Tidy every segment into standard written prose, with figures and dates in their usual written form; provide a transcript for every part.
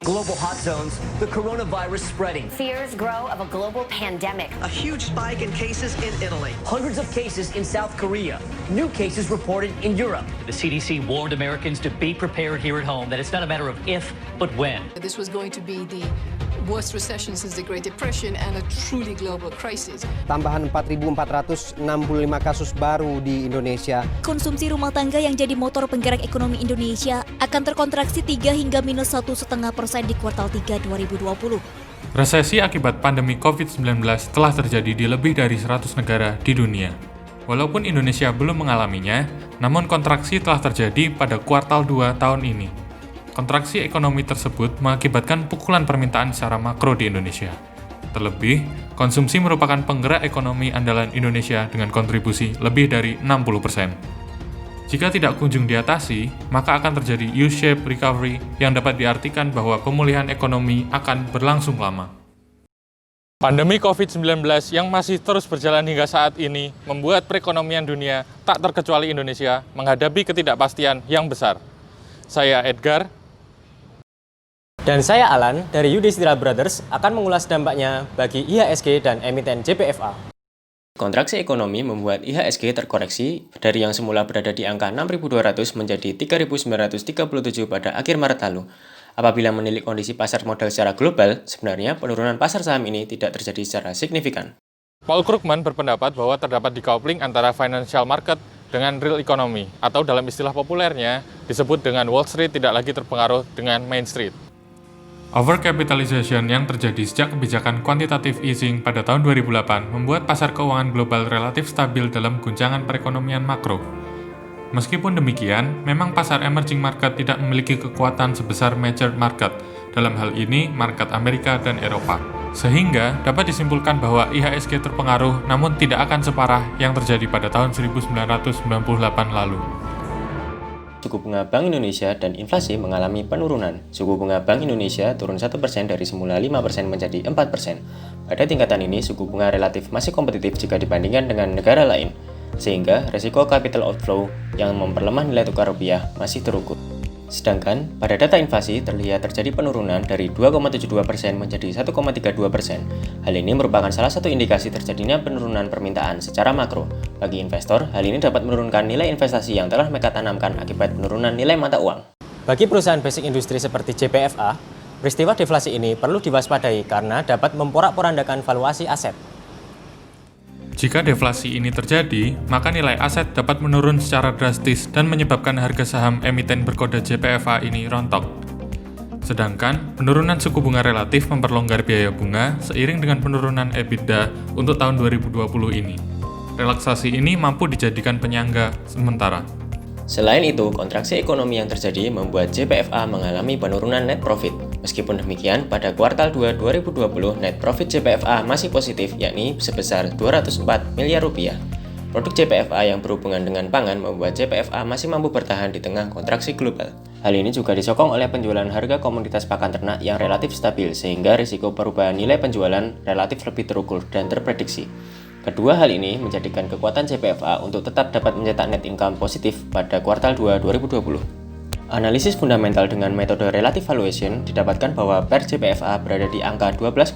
global hot zones, the coronavirus spreading. Fears grow of a global pandemic. A huge spike in cases in Italy. Hundreds of cases in South Korea. New cases reported in Europe. The CDC warned Americans to be prepared here at home, that it's not a matter of if, but when. This was going to be the worst recession since the Great Depression and a truly global crisis. Tambahan 4.465 kasus baru di Indonesia. Konsumsi rumah tangga yang jadi motor penggerak ekonomi Indonesia akan terkontraksi 3 hingga minus 1,5% di kuartal 3 2020. Resesi akibat pandemi COVID-19 telah terjadi di lebih dari 100 negara di dunia. Walaupun Indonesia belum mengalaminya, namun kontraksi telah terjadi pada kuartal 2 tahun ini. Kontraksi ekonomi tersebut mengakibatkan pukulan permintaan secara makro di Indonesia. Terlebih, konsumsi merupakan penggerak ekonomi andalan Indonesia dengan kontribusi lebih dari 60%. Jika tidak kunjung diatasi, maka akan terjadi U-shaped recovery yang dapat diartikan bahwa pemulihan ekonomi akan berlangsung lama. Pandemi COVID-19 yang masih terus berjalan hingga saat ini membuat perekonomian dunia, tak terkecuali Indonesia, menghadapi ketidakpastian yang besar. Saya Edgar. Dan saya Alan dari Yudhistira Brothers akan mengulas dampaknya bagi IHSG dan emiten JPFA. Kontraksi ekonomi membuat IHSG terkoreksi dari yang semula berada di angka 6.200 menjadi 3.937 pada akhir Maret lalu. Apabila menilik kondisi pasar modal secara global, sebenarnya penurunan pasar saham ini tidak terjadi secara signifikan. Paul Krugman berpendapat bahwa terdapat decoupling antara financial market dengan real economy, atau dalam istilah populernya disebut dengan Wall Street tidak lagi terpengaruh dengan Main Street. Overcapitalization yang terjadi sejak kebijakan quantitative easing pada tahun 2008 membuat pasar keuangan global relatif stabil dalam guncangan perekonomian makro. Meskipun demikian, memang pasar emerging market tidak memiliki kekuatan sebesar mature market, dalam hal ini market Amerika dan Eropa. Sehingga dapat disimpulkan bahwa IHSG terpengaruh namun tidak akan separah yang terjadi pada tahun 1998 lalu. Suku bunga Bank Indonesia dan inflasi mengalami penurunan. Suku bunga Bank Indonesia turun 1% dari semula 5% menjadi 4%. Pada tingkatan ini, suku bunga relatif masih kompetitif jika dibandingkan dengan negara lain, sehingga resiko capital outflow yang memperlemah nilai tukar rupiah masih terukur. Sedangkan, pada data inflasi terlihat terjadi penurunan dari 2,72% menjadi 1,32%. Hal ini merupakan salah satu indikasi terjadinya penurunan permintaan secara makro. Bagi investor, hal ini dapat menurunkan nilai investasi yang telah mereka tanamkan akibat penurunan nilai mata uang. Bagi perusahaan basic industri seperti JPFA, peristiwa deflasi ini perlu diwaspadai karena dapat memporak-porandakan valuasi aset. Jika deflasi ini terjadi, maka nilai aset dapat menurun secara drastis dan menyebabkan harga saham emiten berkode JPFA ini rontok. Sedangkan, penurunan suku bunga relatif memperlonggar biaya bunga seiring dengan penurunan EBITDA untuk tahun 2020 ini. Relaksasi ini mampu dijadikan penyangga sementara. Selain itu, kontraksi ekonomi yang terjadi membuat JPFA mengalami penurunan net profit. Meskipun demikian, pada kuartal 2 2020, net profit JPFA masih positif, yakni sebesar 204 miliar rupiah. Produk JPFA yang berhubungan dengan pangan membuat JPFA masih mampu bertahan di tengah kontraksi global. Hal ini juga disokong oleh penjualan harga komoditas pakan ternak yang relatif stabil, sehingga risiko perubahan nilai penjualan relatif lebih terukur dan terprediksi. Kedua hal ini menjadikan kekuatan JPFA untuk tetap dapat mencetak net income positif pada kuartal 2 2020. Analisis fundamental dengan metode relative valuation didapatkan bahwa PER JPFA berada di angka 12,09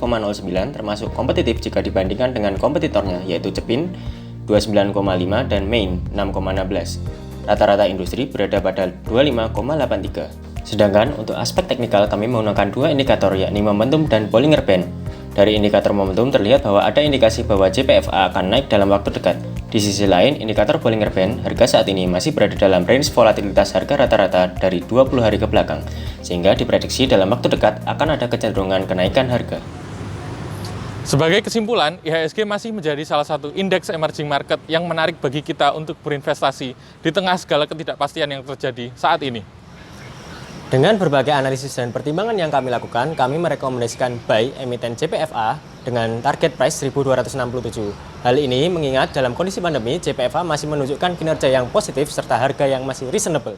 termasuk kompetitif jika dibandingkan dengan kompetitornya yaitu Cepin 29,5 dan Main 6,16. Rata-rata industri berada pada 25,83. Sedangkan untuk aspek teknikal kami menggunakan dua indikator yakni momentum dan Bollinger Band. Dari indikator momentum terlihat bahwa ada indikasi bahwa JPFA akan naik dalam waktu dekat. Di sisi lain, indikator Bollinger Band, harga saat ini masih berada dalam range volatilitas harga rata-rata dari 20 hari ke belakang, sehingga diprediksi dalam waktu dekat akan ada kecenderungan kenaikan harga. Sebagai kesimpulan, IHSG masih menjadi salah satu indeks emerging market yang menarik bagi kita untuk berinvestasi di tengah segala ketidakpastian yang terjadi saat ini. Dengan berbagai analisis dan pertimbangan yang kami lakukan, kami merekomendasikan buy emiten JPFA dengan target price 1.267. Hal ini mengingat dalam kondisi pandemi, JPFA masih menunjukkan kinerja yang positif serta harga yang masih reasonable.